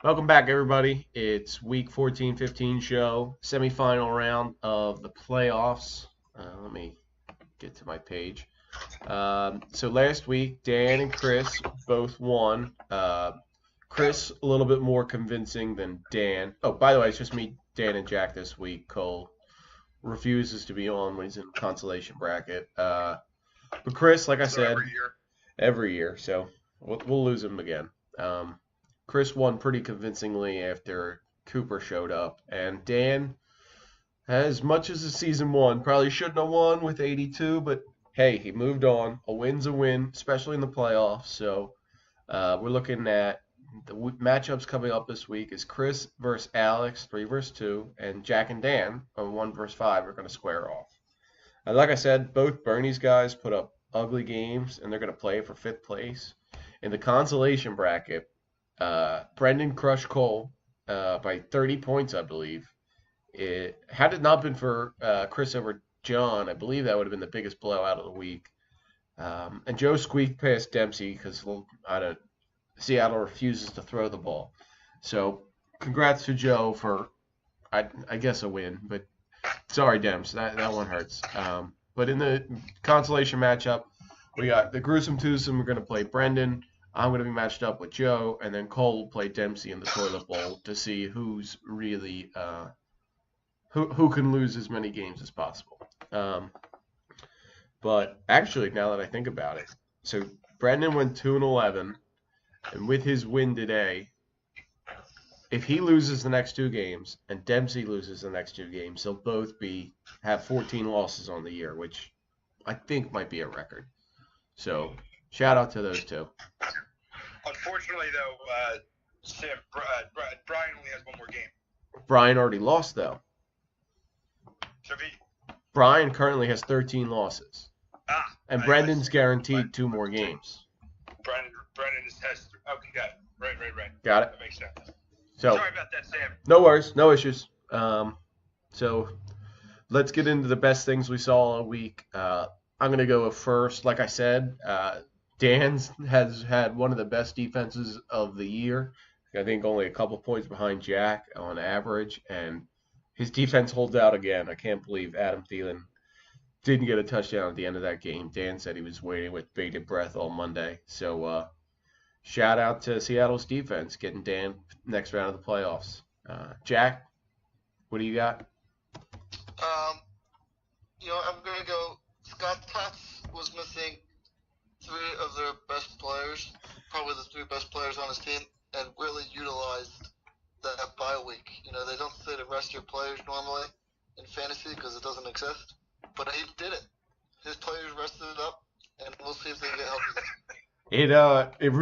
Welcome back, everybody. It's week 14-15 show, semifinal round of the playoffs. Let me get to my page. So last week, Dan and Chris both won. Chris a little bit more convincing than Dan. Oh, by the way, it's just me, Dan, and Jack this week. Cole refuses to be on when he's in consolation bracket. But Chris, like I So said, every year. every year, so we'll lose him again. Chris won pretty convincingly after Cooper showed up, and Dan, as much as the season one, probably shouldn't have won with 82, but hey, he moved on. A win's a win, especially in the playoffs. So we're looking at the matchups coming up this week is Chris versus Alex, 3 versus 2, and Jack and Dan on 1 versus 5 are going to square off. And like I said, both Bernie's guys put up ugly games, and they're going to play for fifth place. In the consolation bracket, Brendan crushed Cole by 30 points, I believe. Had it not been for Chris over John, I believe that would have been the biggest blowout of the week. And Joe squeaked past Dempsey because Seattle refuses to throw the ball. So congrats to Joe for, I guess, a win. But sorry, Dems, that one hurts. But in the consolation matchup, we got the gruesome twosome. We're going to play Brendan. I'm going to be matched up with Joe, and then Cole will play Dempsey in the toilet bowl to see who's really who can lose as many games as possible. But actually, now that I think about it, so Brendan went 2-11, and with his win today, if he loses the next two games and Dempsey loses the next two games, they'll both have 14 losses on the year, which I think might be a record. So shout out to those two. Unfortunately, though, Brian only has one more game. Brian already lost though. So Brian currently has 13 losses, and Brendan's guaranteed two more games. Brendan has. Okay, got it. Right. Got it. That makes sense. So sorry about that, Sam. No worries, no issues. So let's get into the best things we saw all week. I'm going to go first. Like I said, Dan's has had one of the best defenses of the year. I think only a couple points behind Jack on average, and his defense holds out again. I can't believe Adam Thielen didn't get a touchdown at the end of that game. Dan said he was waiting with bated breath all Monday. So shout out to Seattle's defense getting Dan next round of the playoffs. Jack, what do you got? I'm going to go. Scott Tots was missing three of their best players, probably the three best players on his team, and really utilized that bye week. They don't say to rest your players normally in fantasy because it doesn't exist, but he did it. His players rested up, and we'll see if they get healthy. It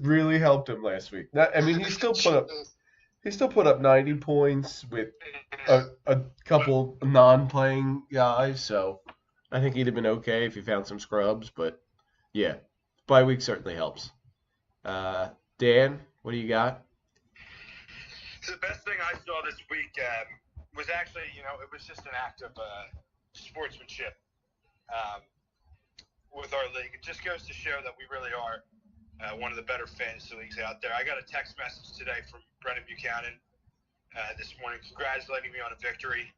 really helped him last week. I mean, he still put up 90 points with a couple non-playing guys, so I think he'd have been okay if he found some scrubs. But yeah, bye week certainly helps. Dan, what do you got? So the best thing I saw this week was actually, it was just an act of sportsmanship with our league. It just goes to show that we really are one of the better fantasy leagues out there. I got a text message today from Brendan Buchanan this morning congratulating me on a victory.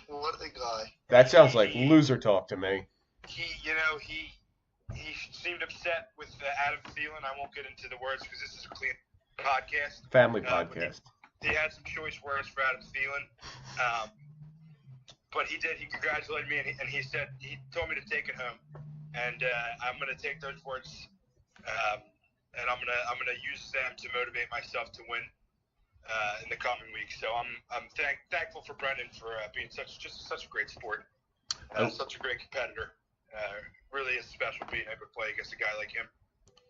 What a guy. That sounds like loser talk to me. He seemed upset with Adam Thielen. I won't get into the words because this is a clean podcast. Family podcast. He had some choice words for Adam Thielen. But he did. He congratulated me, and he said he told me to take it home, and I'm going to take those words, and I'm gonna use them to motivate myself to win in the coming weeks. So I'm thankful for Brendan for being such a great sport, such a great competitor. Really is special being able to play against a guy like him.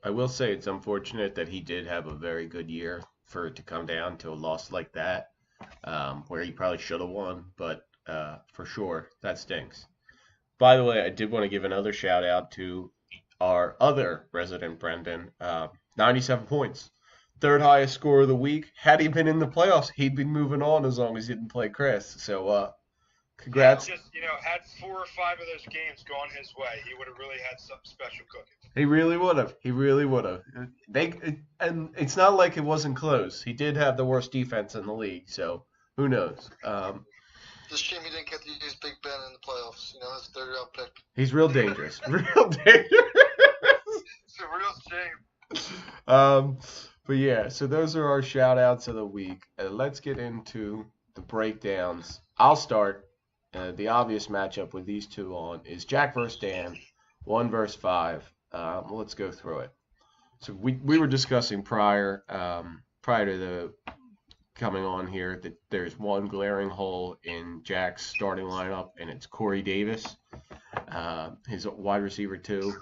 I will say it's unfortunate that he did have a very good year for it to come down to a loss like that, where he probably should have won, but for sure, that stinks. By the way, I did want to give another shout out to our other resident Brendan, 97 points. Third highest score of the week. Had he been in the playoffs, he'd be moving on as long as he didn't play Chris. So Congrats. Just, had 4 or 5 of those games gone his way, he would have really had something special cooking. He really would have. He really would have. And it's not like it wasn't close. He did have the worst defense in the league, so who knows? Just shame he didn't get to use Big Ben in the playoffs. His third-round pick. He's real dangerous. Real dangerous. It's a real shame. But yeah, so those are our shout outs of the week. Let's get into the breakdowns. I'll start. The obvious matchup with these two on is Jack versus Dan, 1 versus 5. Let's go through it. So we were discussing prior to the coming on here that there's one glaring hole in Jack's starting lineup, and it's Corey Davis, his wide receiver 2.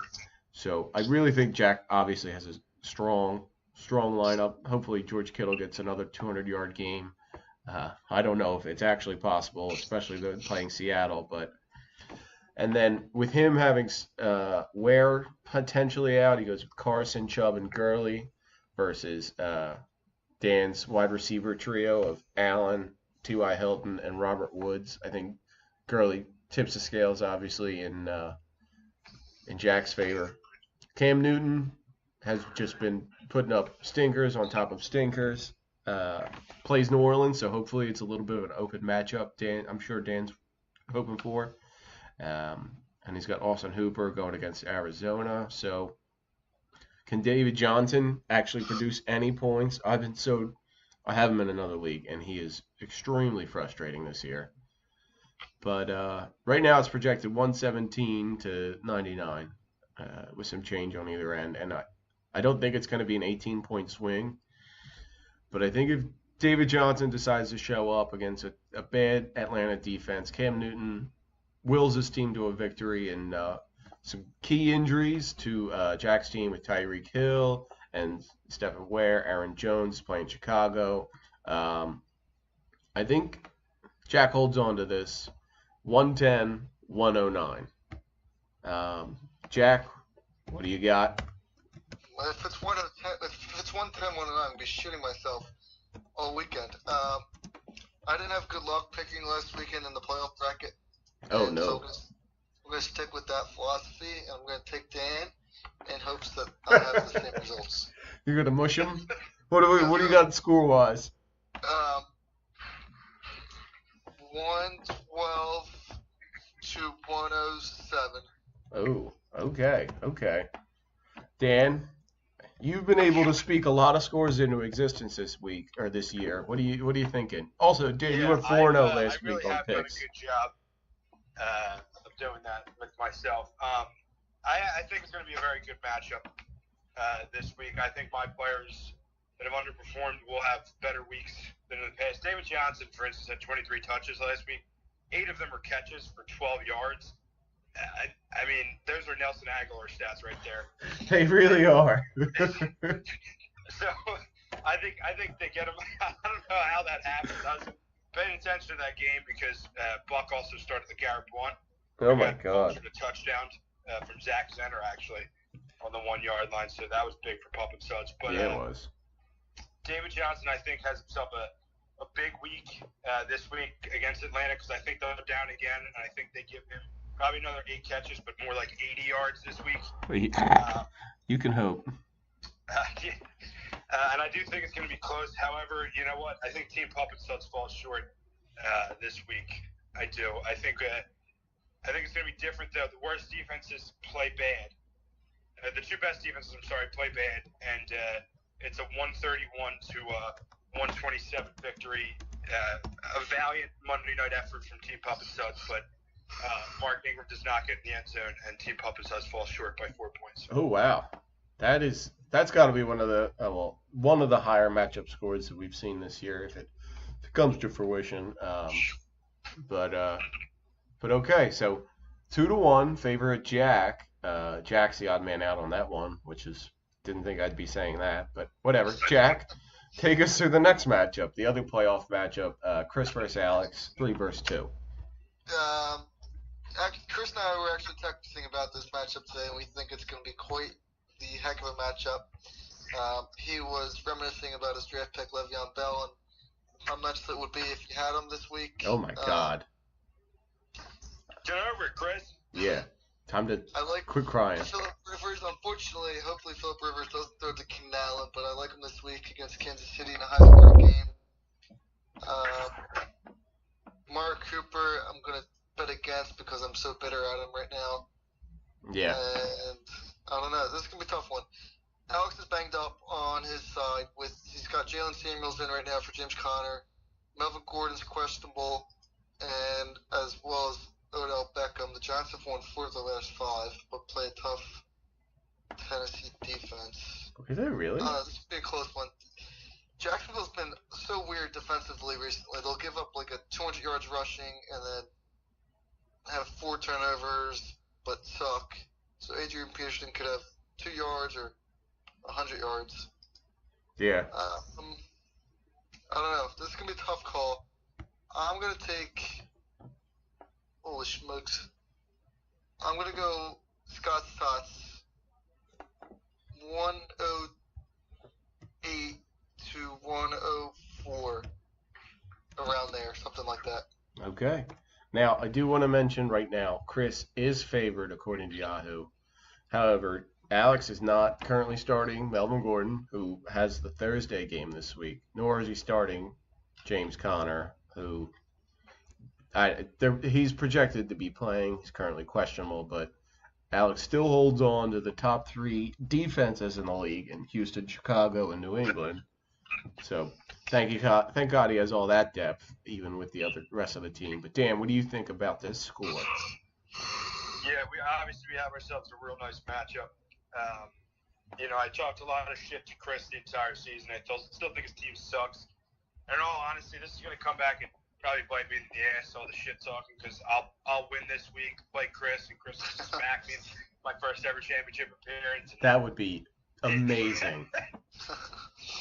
So I really think Jack obviously has a strong lineup. Hopefully George Kittle gets another 200-yard game. I don't know if it's actually possible, especially playing Seattle. And then with him having Ware potentially out, he goes with Carson, Chubb, and Gurley versus Dan's wide receiver trio of Allen, T.Y. Hilton, and Robert Woods. I think Gurley tips the scales, obviously, in Jack's favor. Cam Newton has just been putting up stinkers on top of stinkers. Plays New Orleans, so hopefully it's a little bit of an open matchup. I'm sure Dan's hoping for. And he's got Austin Hooper going against Arizona. So can David Johnson actually produce any points? I have him in another league, and he is extremely frustrating this year. But right now it's projected 117 to 99 with some change on either end. And I don't think it's going to be an 18-point swing. But I think if David Johnson decides to show up against a bad Atlanta defense, Cam Newton wills his team to a victory, and some key injuries to Jack's team with Tyreek Hill and Stephen Ware, Aaron Jones playing Chicago. I think Jack holds on to this 110-109. Jack, what do you got? Well, if it's 110, I'm gonna be shooting myself all weekend. I didn't have good luck picking last weekend in the playoff bracket. Oh no! So I'm gonna stick with that philosophy, and I'm gonna take Dan in hopes that I have the same results. You're gonna mush him? What do you got score wise? 112 to 107. Oh, okay. Dan, you've been able to speak a lot of scores into existence this week or this year. What are you thinking? Also, Dan, you went 4-0 last week on picks. I really have done a good job of doing that with myself. I think it's going to be a very good matchup this week. I think my players that have underperformed will have better weeks than in the past. David Johnson, for instance, had 23 touches last week. 8 of them were catches for 12 yards. I mean, those are Nelson Aguilar stats right there. They really are. So I think they get him. I don't know how that happened. I was paying attention to that game because Buck also started the Garrett Blunt. Oh my God! A touchdown from Zach Zenner actually on the 1-yard line, so that was big for Pup and Suds. But yeah, it was. David Johnson, I think, has himself a big week this week against Atlanta because I think they're down again, and I think they give him probably another 8 catches, but more like 80 yards this week. You can hope. And I do think it's going to be close. However, you know what? I think Team Pup and Suds falls short this week. I do. I think it's going to be different, though. The worst defenses play bad. The 2 best defenses, play bad. And it's a 131 to 127 victory. A valiant Monday night effort from Team Pup and Suds, but Mark Ingram does not get in the end zone, and Team Pup and Suds fall short by 4 points. Oh wow, that's got to be one of the higher matchup scores that we've seen this year if it comes to fruition. But okay, so 2-1 favorite Jack. Jack's the odd man out on that one, didn't think I'd be saying that, but whatever. Jack, take us through the next matchup, the other playoff matchup, Chris versus Alex, 3 versus 2. Chris and I were actually texting about this matchup today, and we think it's going to be quite the heck of a matchup. He was reminiscing about his draft pick, Le'Veon Bell, and how much that would be if he had him this week. Oh, my God. Get over it, Chris. Yeah. Time to I like quit crying. Philip Rivers. Unfortunately, hopefully Philip Rivers doesn't throw to Keenan Allen, but I like him this week against Kansas City in a high-scoring game. Mark Cooper, I'm going to bet against because I'm so bitter at him right now. Yeah. And I don't know. This is going to be a tough one. Alex is banged up on his side. He's got Jalen Samuels in right now for James Conner. Melvin Gordon's questionable, and as well as Odell Beckham. The Giants have won 4 of the last 5, but play a tough Tennessee defense. Is that really? This would be a close one. Jacksonville's been so weird defensively recently. They'll give up like a 200 yards rushing and then have 4 turnovers, but suck. So Adrian Peterson could have 2 yards or 100 yards. Yeah. I don't know. This is going to be a tough call. I'm going to take... Holy smokes. I'm going to go Scott Stotts. 108 to 104. Around there. Something like that. Okay. Now, I do want to mention right now, Chris is favored according to Yahoo. However, Alex is not currently starting Melvin Gordon, who has the Thursday game this week, nor is he starting James Conner, who he's projected to be playing. He's currently questionable, but Alex still holds on to the top 3 defenses in the league in Houston, Chicago, and New England. So thank God he has all that depth, even with the rest of the team. But Dan, what do you think about this score? Yeah, we have ourselves a real nice matchup. I talked a lot of shit to Chris the entire season. I still think his team sucks. And in all honesty, this is going to come back and probably bite me in the ass, all the shit talking, because I'll win this week like Chris, and Chris will smack me in my first ever championship appearance. That would be amazing.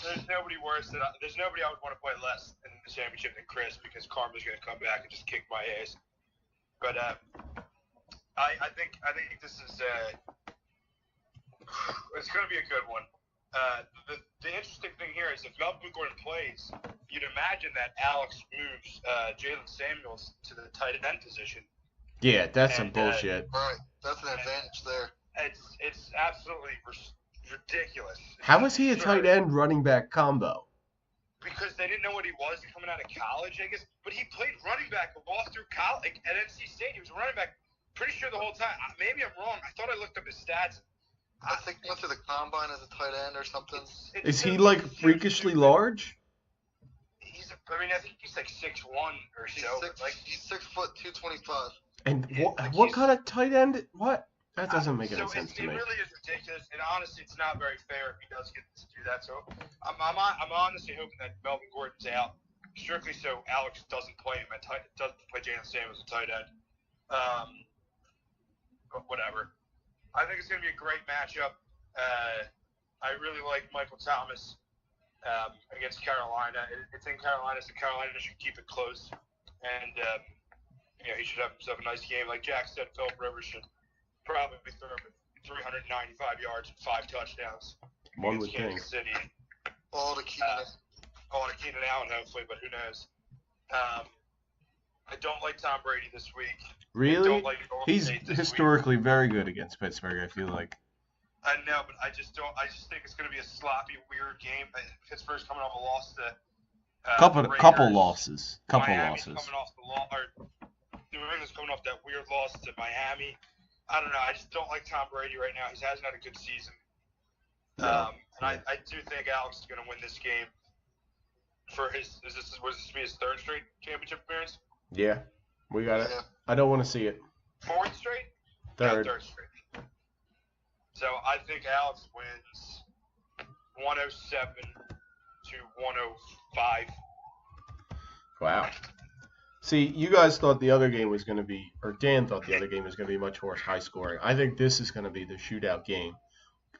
There's nobody I would want to play less in the championship than Chris, because Karma's going to come back and just kick my ass. But I think this is it's going to be a good one. The interesting thing here is if Melvin Gordon plays, you'd imagine that Alex moves Jalen Samuels to the tight end position. Yeah, that's some bullshit. Right, that's an advantage there. It's absolutely ridiculous. How is he a tight end running back combo? Because they didn't know what he was coming out of college, I guess. But he played running back all through college at NC State. He was a running back pretty sure the whole time. Maybe I'm wrong. I thought I looked up his stats. I think he went to the combine as a tight end or something. Is he like freakishly large? I think he's like 6'1" or so. He's 6 foot 225. And what kind of tight end? What? That doesn't make any sense to me. It really is ridiculous, and honestly, it's not very fair if he does get to do that. So I'm honestly hoping that Melvin Gordon's out strictly so Alex doesn't play him doesn't play Jalen Samuels as a tight end. But whatever. I think it's going to be a great matchup. I really like Michael Thomas against Carolina. It's in Carolina, so Carolina should keep it close. And, he should have himself a nice game. Like Jack said, Philip Rivers should probably throw 395 yards and 5 touchdowns. One would think. City. All to Keenan Allen, hopefully, but who knows. I don't like Tom Brady this week. Really? He's historically very good against Pittsburgh, I feel like. I know, but I just think it's going to be a sloppy, weird game. Pittsburgh's coming off a loss to couple losses. Miami's coming off New England's coming off that weird loss to Miami. I don't know. I just don't like Tom Brady right now. He hasn't had a good season. No. And I do think Alex is going to win this game for his. Was this to be his 3rd straight championship appearance? Yeah, we got it. I don't want to see it. 4th straight? 3rd. 3rd straight. So I think Alex wins 107 to 105. Wow. See, you guys thought the other game was going to be, or Dan thought the other game was going to be much more high scoring. I think this is going to be the shootout game.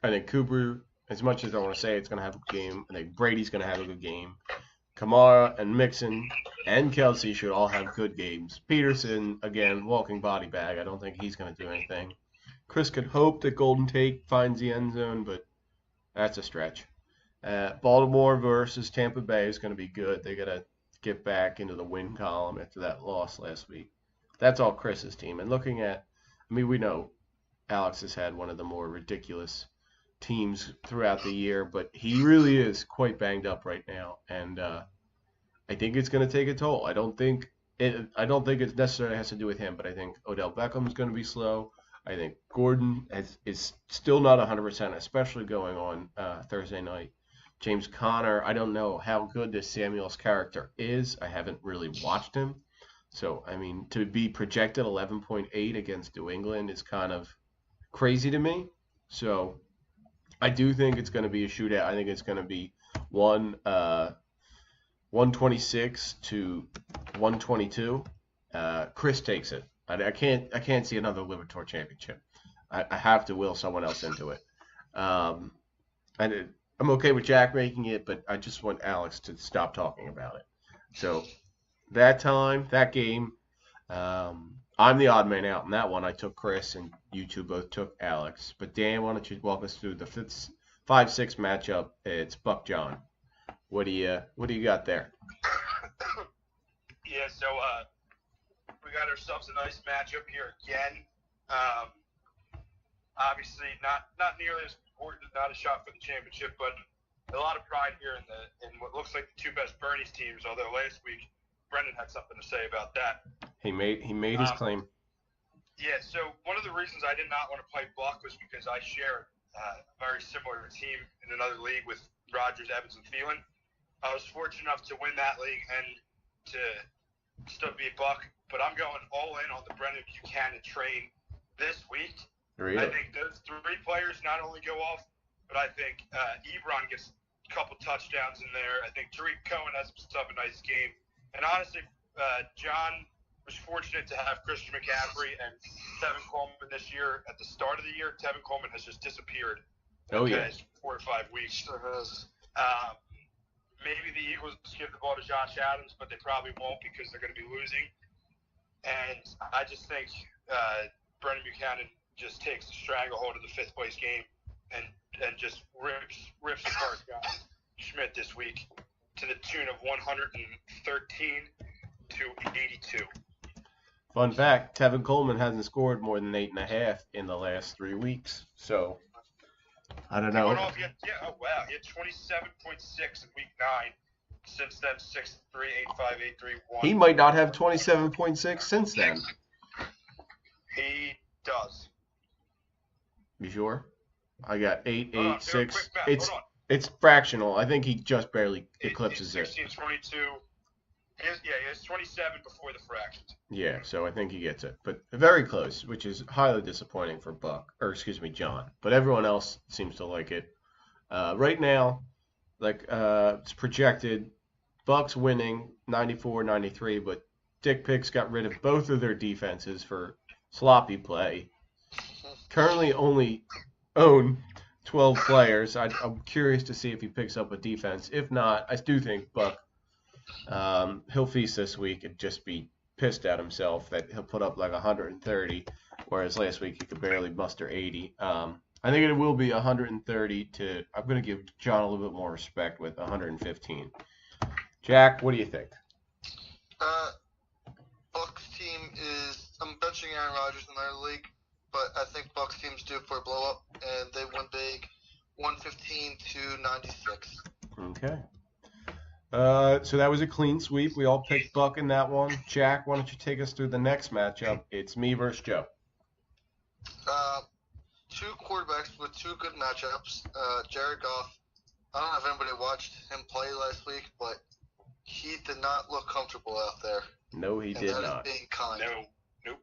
I think Cooper, as much as I want to say it's going to have a good game, I think Brady's going to have a good game. Kamara and Mixon and Kelsey should all have good games. Peterson, again, walking body bag. I don't think he's going to do anything. Chris could hope that Golden Tate finds the end zone, but that's a stretch. Baltimore versus Tampa Bay is going to be good. They got to get back into the win column after that loss last week. that's all Chris's team. And looking at, I mean, we know Alex has had one of the more ridiculous teams throughout the year, but he really is quite banged up right now, and I think it's going to take a toll. I don't think it necessarily has to do with him, but I think Odell Beckham's going to be slow. I think Gordon is still not 100%, especially going on Thursday night. James Conner, I don't know how good this Samuels character is. I haven't really watched him. So, I mean, to be projected 11.8 against New England is kind of crazy to me. So, I do think it's going to be a shootout. I think it's going to be 126 to 122. Chris takes it. I can't see another Libertor championship. I have to will someone else into it. And I'm okay with Jack making it, but I just want Alex to stop talking about it. So that game, I'm the odd man out in that one. I took Chris, and you two both took Alex. But Dan, why don't you walk us through the 5-6 matchup? It's Buck John. What do you got there? Yeah, so we got ourselves a nice matchup here again. Obviously, not nearly as important, not a shot for the championship, but a lot of pride here in what looks like the two best Bernie's teams. Although last week Brendan had something to say about that. He made his claim. Yeah, so one of the reasons I did not want to play Buck was because I share a very similar team in another league with Rodgers, Evans, and Thielen. I was fortunate enough to win that league and to still beat Buck, but I'm going all in on the Brendan Buchanan train this week. Really? I think those three players not only go off, but I think Ebron gets a couple touchdowns in there. I think Tariq Cohen has himself a nice game. And honestly, John was fortunate to have Christian McCaffrey and Tevin Coleman this year. At the start of the year, Tevin Coleman has just disappeared in the past 4 or 5 weeks. Sure has. Maybe the Eagles give the ball to Josh Adams, but they probably won't because they're going to be losing. And I just think Brendan Buchanan just takes the stranglehold of the fifth-place game and just rips apart John Schmidt this week to the tune of 113 to 82. Fun fact, Tevin Coleman hasn't scored more than 8.5 in the last 3 weeks. So, I don't know. He had 27.6 in week 9. Since then, 6-3, 8-5, 8-3, 1. He might not have 27.6 since then. He does. You sure? I got 8, 8, 6. It's fractional. I think he just barely eclipses it. 16, 22. He has 27 before the fraction. Yeah, so I think he gets it. But very close, which is highly disappointing for John. But everyone else seems to like it. Right now, it's projected, Bucks winning 94-93, but Dick Picks got rid of both of their defenses for sloppy play. Currently only own 12 players. I'm curious to see if he picks up a defense. If not, I do think Buck, he'll feast this week and just be pissed at himself that he'll put up like 130, whereas last week he could barely muster 80. I think it will be 130 to, I'm going to give John a little bit more respect with 115. Jack, what do you think? Buck's team is, I'm benching Aaron Rodgers in their league, but I think Buck's team's due for a blow up, and they win big, 115 to 96. Okay. So that was a clean sweep. We all picked Buck in that one. Jack, why don't you take us through the next matchup? It's me versus Joe. Two quarterbacks with two good matchups. Jared Goff, I don't know if anybody watched him play last week, but he did not look comfortable out there. No, he did not. That is being kind. Nope.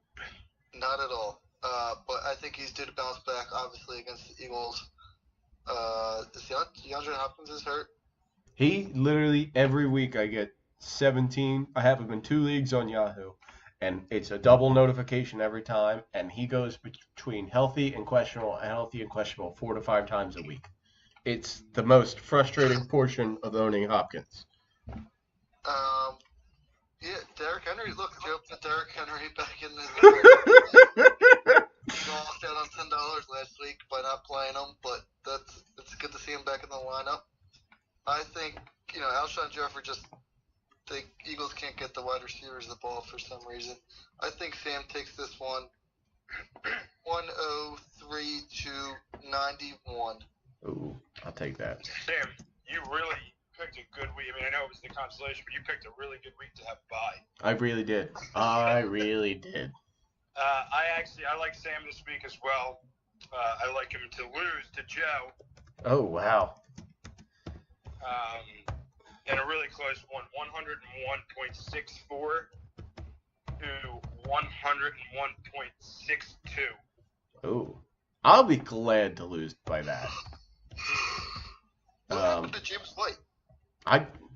Not at all. But I think he's due to bounce back, obviously, against the Eagles. DeAndre Hopkins is hurt. He literally, every week I get 17. I have him in 2 leagues on Yahoo. And it's a double notification every time. And he goes between healthy and questionable 4 to 5 times a week. It's the most frustrating portion of owning Hopkins. Yeah, Derrick Henry. Look, Joe put Derrick Henry back in the He lost out on $10 last week by not playing him, but it's good to see him back in the lineup. I think, Alshon Jeffrey just the Eagles can't get the wide receivers the ball for some reason. I think Sam takes this one 103 to 91. Ooh, I'll take that. Sam, you really picked a good week. I mean, I know it was the consolation, but you picked a really good week to have a bye. I really did. I really did. I like Sam this week as well. I like him to lose to Joe. Oh, wow. In a really close one, 101.64 to 101.62. Ooh. I'll be glad to lose by that. What happened to James White?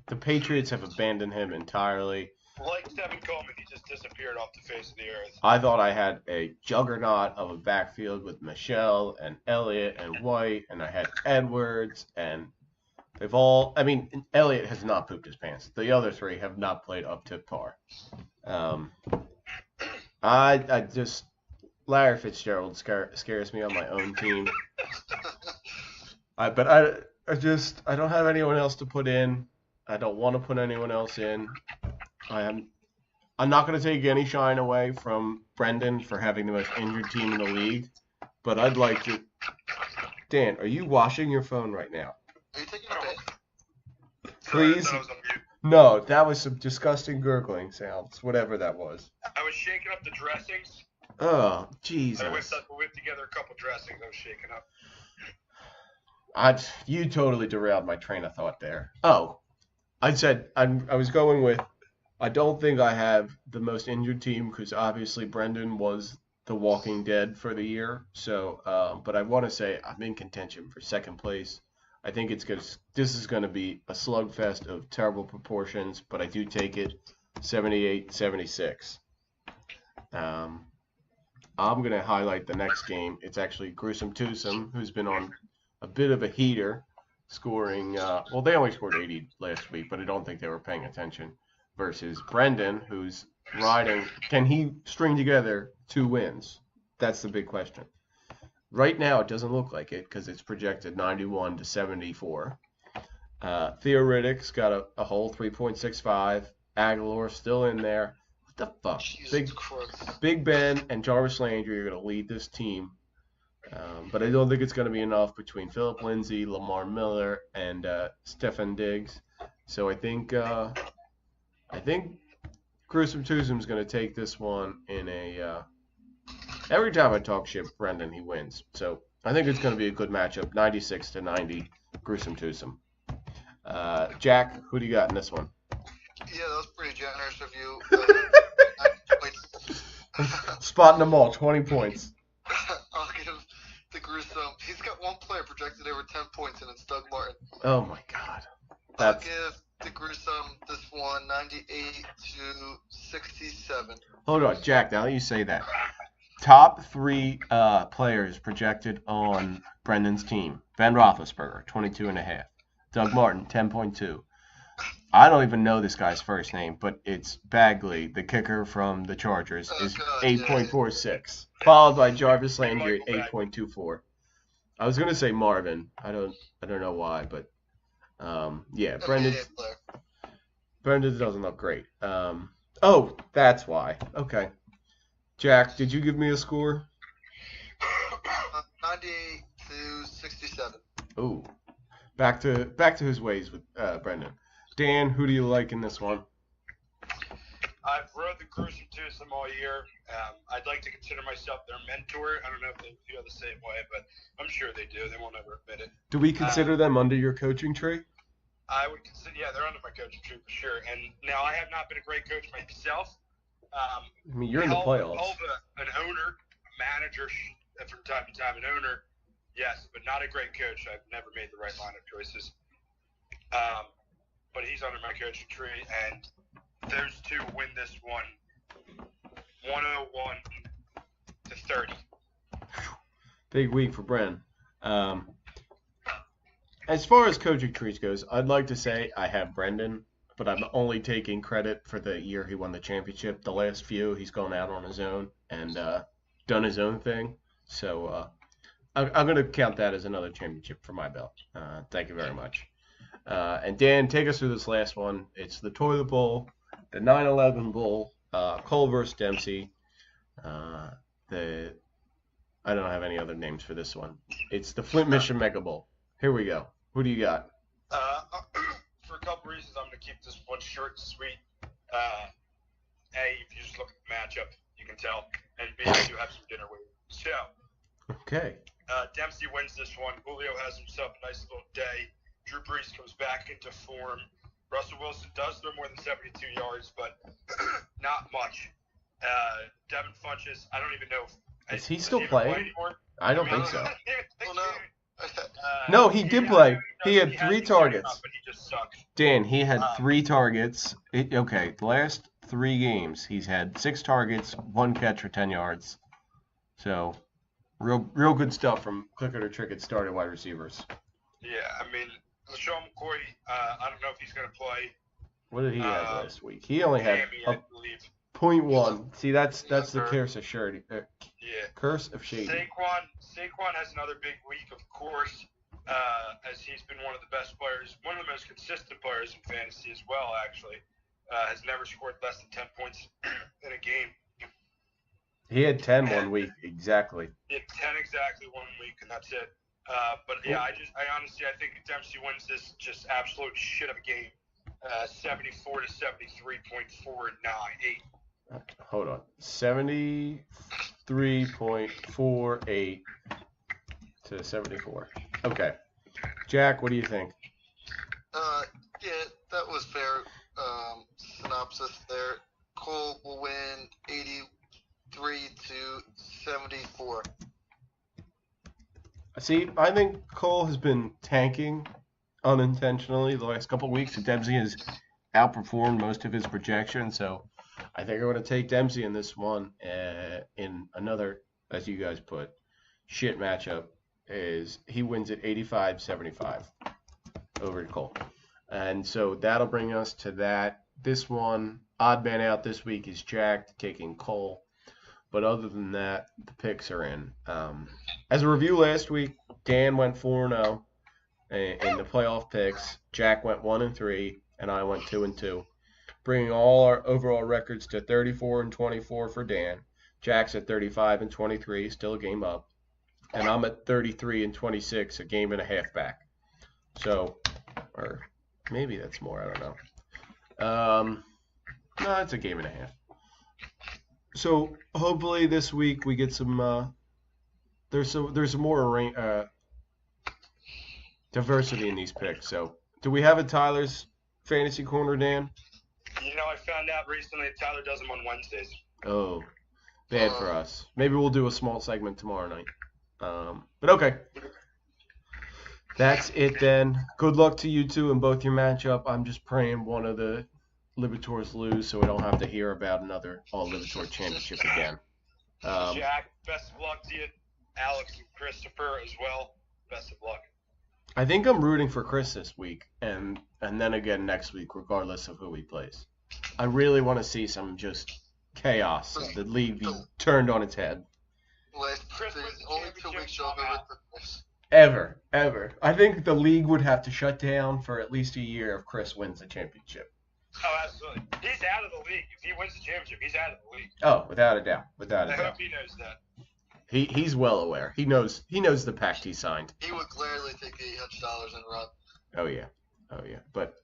The Patriots have abandoned him entirely. Like Devin Coleman, he just disappeared off the face of the earth. I thought I had a juggernaut of a backfield with Michelle and Elliott and White, and I had Edwards, and Elliott has not pooped his pants. The other three have not played up to par. Larry Fitzgerald scares me on my own team. I don't have anyone else to put in. I don't want to put anyone else in. I'm not going to take any shine away from Brendan for having the most injured team in the league, but I'd like to. Dan, are you washing your phone right now? Are you taking a bath? Please. Sorry, I thought I was on mute. No, that was some disgusting gurgling sounds, whatever that was. I was shaking up the dressings. Oh, Jesus. I whipped together a couple dressings I was shaking up. You totally derailed my train of thought there. Oh, I was going with, I don't think I have the most injured team because obviously Brendan was the Walking Dead for the year. So, but I want to say I'm in contention for second place. I think this is going to be a slugfest of terrible proportions, but I do take it 78-76. I'm going to highlight the next game. It's actually Gruesome Twosome, who's been on a bit of a heater, scoring, they only scored 80 last week, but I don't think they were paying attention, versus Brendan, who's riding. Can he string together 2 wins? That's the big question. Right now, it doesn't look like it because it's projected 91-74. Theoretic's got a whole 3.65. Aguilar still in there. What the fuck? Big Ben and Jarvis Landry are going to lead this team. But I don't think it's going to be enough between Philip Lindsay, Lamar Miller, and Stefan Diggs. So I think Gruesome Twosome's going to take this one in a. Every time I talk shit, Brendan, he wins. So I think it's going to be a good matchup, 96-90, Gruesome Twosome. Jack, who do you got in this one? Yeah, that was pretty generous of you. Spotting them all, 20 points. I'll give the Gruesome. He's got one player projected over 10 points, and it's Doug Martin. Oh my God. I'll give the Gruesome this one 98-67. Hold on, Jack. Now that you say that, top 3 players projected on Brendan's team: Ben Roethlisberger, 22.5; Doug Martin, 10.2. I don't even know this guy's first name, but it's Bagley, the kicker from the Chargers, is 8.46, followed by Jarvis Landry at 8.24. I was gonna say Marvin. I don't know why, but yeah, Brendan doesn't look great. Oh, that's why. Okay, Jack, did you give me a score? 98-67. Ooh, back to his ways with Brendan. Dan, who do you like in this one? I've rode the Gruesome Twosome all year. I'd like to consider myself their mentor. I don't know if they feel the same way, but I'm sure they do. They won't ever admit it. Do we consider them under your coaching tree? I would consider, yeah, they're under my coaching tree for sure. And now I have not been a great coach myself. I mean, you're in the playoffs. An owner, a manager from time to time, an owner, yes, but not a great coach. I've never made the right lineup choices. But he's under my coaching tree, and those two win this one 101-30. Big week for Bren. As far as coaching trees goes, I'd like to say I have Brendan, but I'm only taking credit for the year he won the championship. The last few, he's gone out on his own and done his own thing. So I'm going to count that as another championship for my belt. Thank you very much. And Dan, take us through this last one. It's the Toilet Bowl, the 9/11 Bowl, Cole versus Dempsey. The I don't have any other names for this one. It's the Flint Mission Mega Bowl. Here we go. Who do you got? For a couple reasons, I'm going to keep this one short and sweet. A, if you just look at the matchup, you can tell. And B, I do have some dinner with you. So, Okay. Dempsey wins this one. Julio has himself a nice little day. Drew Brees comes back into form. Russell Wilson does throw more than 72 yards, but not much. Devin Funchess, I don't even know. Is he still playing? I don't think so. Oh, no. No, he did play. He had 3 the targets. up, but he just sucks. Dan, he had 3 targets. Okay, the last 3 games, he's had 6 targets, 1 catch for 10 yards. So, real good stuff from click it or trick it started wide receivers. Yeah, I mean, LaShawn McCoy, I don't know if he's going to play. What did he have last week? He only had Miami, I believe. 0.1. See, that's the curse of surety. Yeah. Curse of shady. Saquon has another big week, of course, as he's been one of the best players, one of the most consistent players in fantasy as well, actually. Has never scored less than 10 points in a game. He had 10 one week, exactly. He had 10 exactly 1 week, and that's it. But yeah, I honestly think Dempsey wins this just absolute shit of a game. 74 to 73.498. Hold on. 73.48 to 74. Okay. Jack, what do you think? Yeah, that was fair synopsis there. Cole will win 83 to 74. See, I think Cole has been tanking unintentionally the last couple of weeks. Dempsey has outperformed most of his projections, so I think I'm going to take Dempsey in this one. In another, as you guys put, shit matchup, is he wins at 85-75 over to Cole. And so that'll bring us to that. This one, odd man out this week is Jack taking Cole. But other than that, the picks are in. As a review last week, Dan went 4-0 in the playoff picks. Jack went 1-3, and I went 2-2, bringing all our overall records to 34-24 for Dan. Jack's at 35-23, still a game up, and I'm at 33-26, a game and a half back. So, or maybe that's more. I don't know. No, it's a game and a half. So hopefully this week we get some. There's some more diversity in these picks. So do we have a Tyler's fantasy corner, Dan? You know, I found out recently Tyler does them on Wednesdays. Oh, bad for us. Maybe we'll do a small segment tomorrow night. But okay. That's it then. Good luck to you two in both your matchup. I'm just praying one of the Liberators lose so we don't have to hear about another All-Libitor championship again. Jack, best of luck to you. Alex and Christopher as well. Best of luck. I think I'm rooting for Chris this week and then again next week, regardless of who he plays. I really want to see some just chaos. The league be turned on its head. Only 2 weeks over. Ever. I think the league would have to shut down for at least a year if Chris wins the championship. Oh, absolutely. He's out of the league. If he wins the championship, he's out of the league. Oh, without a doubt. I hope he knows that. He's well aware. He knows the pact he signed. He would gladly take $800 and run. Oh yeah. But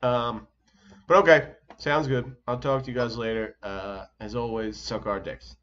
okay. Sounds good. I'll talk to you guys later. As always, suck our dicks.